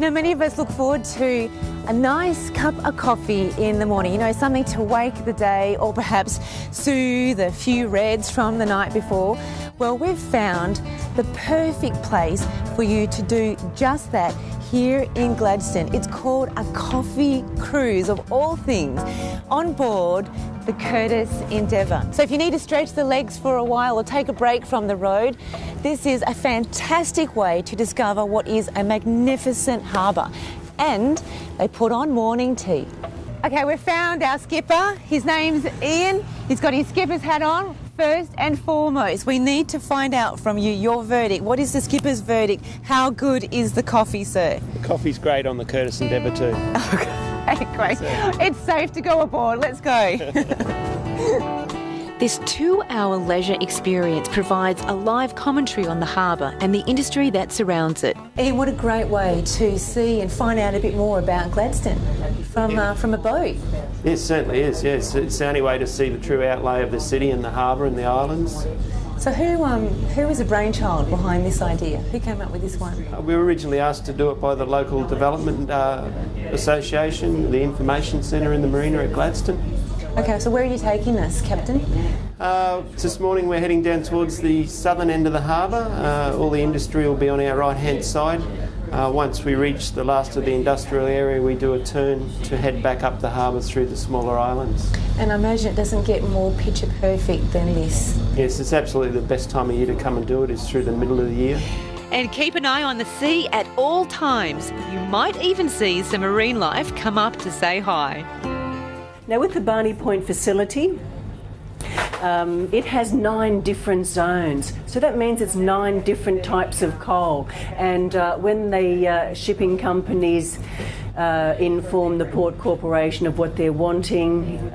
Now, many of us look forward to a nice cup of coffee in the morning, something to wake the day or perhaps soothe a few reds from the night before. Well, we've found the perfect place for you to do just that here in Gladstone. It's called a coffee cruise, of all things, on board the Curtis Endeavour. So if you need to stretch the legs for a while or take a break from the road, this is a fantastic way to discover what is a magnificent harbour. And they put on morning tea. Okay, we've found our skipper. His name's Ian. He's got his skipper's hat on. First and foremost, we need to find out from you your verdict. What is the skipper's verdict? How good is the coffee, sir? The coffee's great on the Curtis Endeavour too. Okay, great. It's safe to go aboard. Let's go. This 2-hour leisure experience provides a live commentary on the harbour and the industry that surrounds it. Ian, what a great way to see and find out a bit more about Gladstone from a boat. It certainly is, yes. It's the only way to see the true outlay of the city and the harbour and the islands. So who was the brainchild behind this idea? Who came up with this one? We were originally asked to do it by the local development association, the information centre in the marina at Gladstone. Okay, so where are you taking us, Captain? This morning we're heading down towards the southern end of the harbour. All the industry will be on our right-hand side. Once we reach the last of the industrial area, we do a turn to head back up the harbour through the smaller islands. And I imagine it doesn't get more picture perfect than this. Yes, it's absolutely the best time of year to come and do it is through the middle of the year. And keep an eye on the sea at all times. You might even see some marine life come up to say hi. Now, with the Barney Point facility, it has 9 different zones. So that means it's 9 different types of coal. And when the shipping companies inform the Port Corporation of what they're wanting,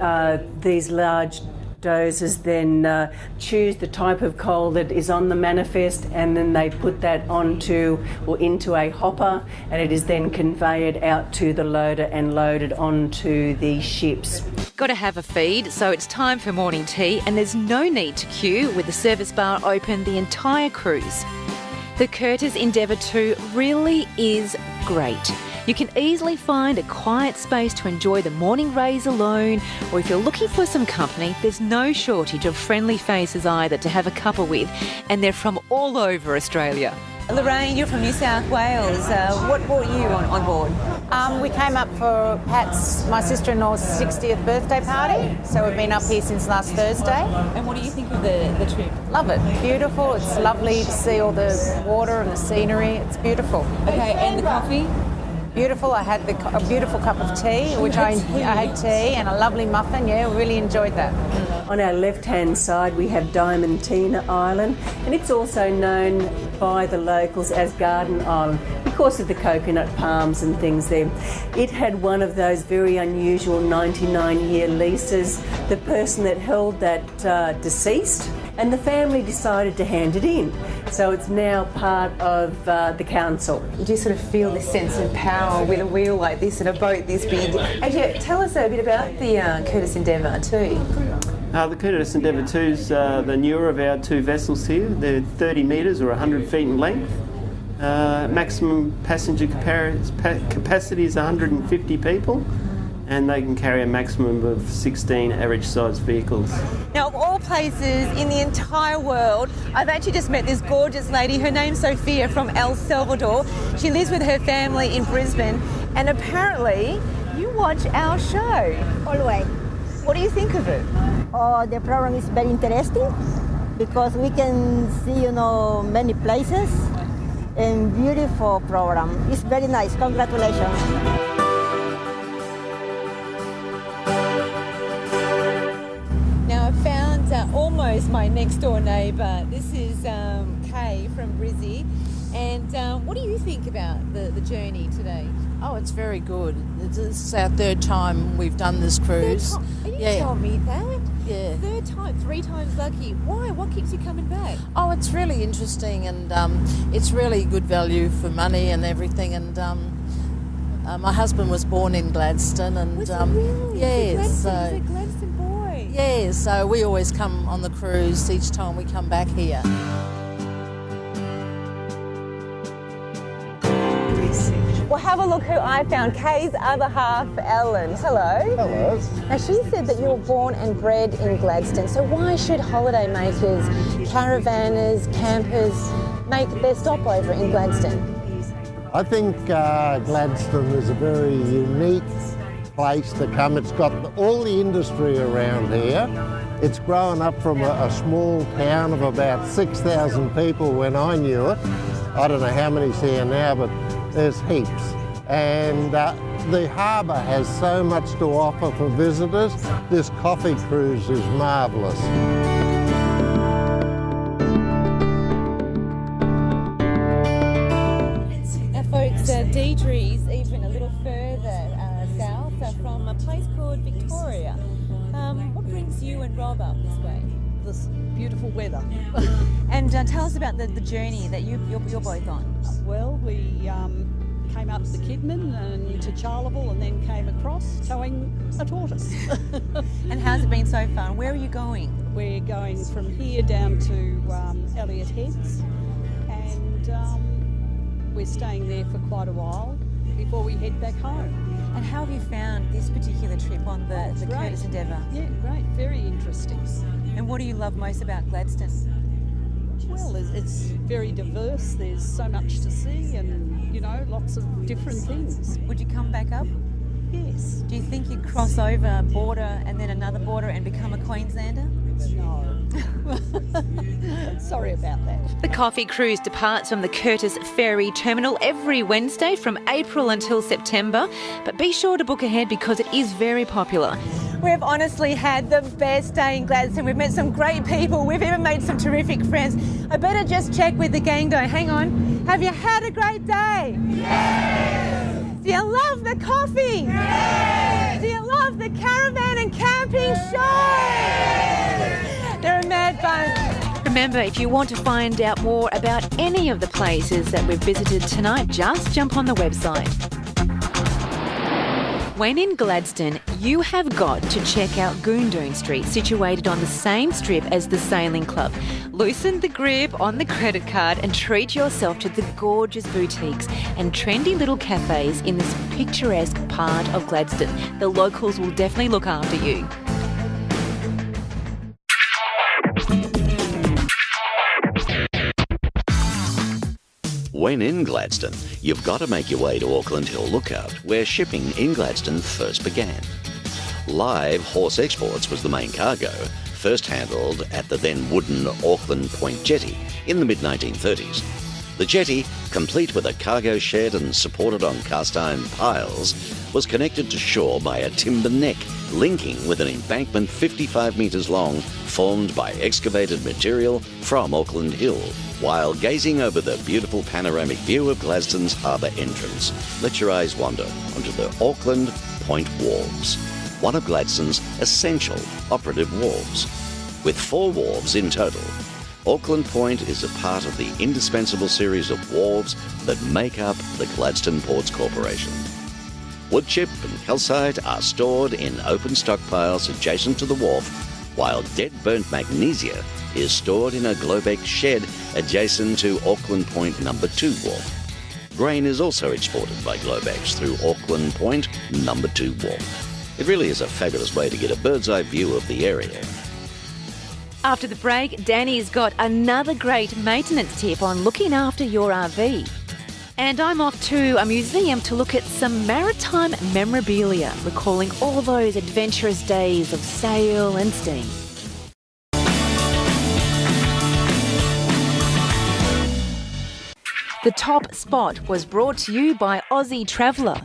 these large dozers then choose the type of coal that is on the manifest, and then they put that onto or into a hopper, and it is then conveyed out to the loader and loaded onto the ships. Got to have a feed, so it's time for morning tea, and there's no need to queue with the service bar open the entire cruise. The Curtis Endeavour 2 really is great. You can easily find a quiet space to enjoy the morning rays alone, or if you're looking for some company, there's no shortage of friendly faces either to have a cuppa with, and they're from all over Australia. Lorraine, you're from New South Wales. What brought you on board? We came up for my sister-in-law's 60th birthday party, so we've been up here since last Thursday. And what do you think of the trip? Love it. Beautiful. It's lovely to see all the water and the scenery. It's beautiful. Okay, and the coffee? Beautiful. I had a beautiful cup of tea, I had tea and a lovely muffin. Yeah, really enjoyed that. On our left-hand side, we have Diamantina Island, and it's also known by the locals as Garden Island because of the coconut palms and things there. It had one of those very unusual 99-year leases. The person that held that deceased, and the family decided to hand it in. So it's now part of the council. You do sort of feel this sense of power with a wheel like this and a boat this big. Actually, tell us a bit about the Curtis Endeavour too. The Curtis Endeavour 2 is the newer of our 2 vessels here. They're 30 metres or 100 feet in length. Maximum passenger capacity is 150 people, and they can carry a maximum of 16 average-sized vehicles. Now, of all places in the entire world, I've actually just met this gorgeous lady. Her name's Sophia from El Salvador. She lives with her family in Brisbane, and apparently you watch our show. Always. What do you think of it? Oh, the program is very interesting because we can see, many places and beautiful program. It's very nice. Congratulations. Now, I found almost my next door neighbour. This is Kay from Brizzy. And what do you think about the journey today? Oh, it's very good. This is our 3rd time we've done this cruise. You didn't tell me that. Yeah. 3rd time, 3 times lucky. Why? What keeps you coming back? Oh, it's really interesting, and it's really good value for money and everything. And my husband was born in Gladstone, and was he really? yeah, He's a Gladstone boy. Yeah, so we always come on the cruise each time we come back here. Section. Well, have a look who I found. Kay's other half, Ellen. Hello. Hello. Now, she said that you were born and bred in Gladstone, so why should holidaymakers, caravanners, campers make their stopover in Gladstone? I think Gladstone is a very unique place to come. It's got all the industry around here. It's grown up from a small town of about 6,000 people when I knew it. I don't know how many's here now, but there's heaps. And the harbour has so much to offer for visitors. This coffee cruise is marvellous. Now, folks, Deidre's even a little further south from a place called Victoria. What brings you and Rob up this way? This beautiful weather. And tell us about the journey that you're both on. Well, we came up to Kidman and to Charleville and then came across towing a tortoise. And how's it been so far? Where are you going? We're going from here down to Elliott Heads, and we're staying there for quite a while before we head back home. And how have you found this particular trip on the Curtis Endeavour? Yeah, great, very interesting. And what do you love most about Gladstone? Well, it's very diverse. There's so much to see and, you know, lots of different things. Would you come back up? Yes. Do you think you'd cross over a border and then another border and become a Queenslander? No. Sorry about that. The coffee cruise departs from the Curtis Ferry Terminal every Wednesday from April until September, but be sure to book ahead because it is very popular. We've honestly had the best day in Gladstone. We've met some great people. We've even made some terrific friends. I better just check with the gang though. Hang on. Have you had a great day? Yes! Do you love the coffee? Yes! Do you love the caravan and camping show? They're a mad bunch. Remember, if you want to find out more about any of the places that we've visited tonight, just jump on the website. When in Gladstone, you have got to check out Goondoon Street, situated on the same strip as the Sailing Club. Loosen the grip on the credit card and treat yourself to the gorgeous boutiques and trendy little cafes in this picturesque part of Gladstone. The locals will definitely look after you. When in Gladstone, you've got to make your way to Auckland Hill Lookout, where shipping in Gladstone first began. Live horse exports was the main cargo, first handled at the then wooden Auckland Point jetty in the mid-1930s. The jetty, complete with a cargo shed and supported on cast-iron piles, was connected to shore by a timber neck, linking with an embankment 55 metres long, formed by excavated material from Auckland Hill. While gazing over the beautiful panoramic view of Gladstone's harbour entrance, let your eyes wander onto the Auckland Point Wharves, one of Gladstone's essential operative wharves. With 4 wharves in total, Auckland Point is a part of the indispensable series of wharves that make up the Gladstone Ports Corporation. Wood chip and calcite are stored in open stockpiles adjacent to the wharf, while dead burnt magnesia is stored in a Globex shed adjacent to Auckland Point No. 2 wharf. Grain is also exported by Globex through Auckland Point No. 2 wharf. It really is a fabulous way to get a bird's eye view of the area. After the break, Danny's got another great maintenance tip on looking after your RV. And I'm off to a museum to look at some maritime memorabilia, recalling all those adventurous days of sail and steam. The top spot was brought to you by Aussie Traveller.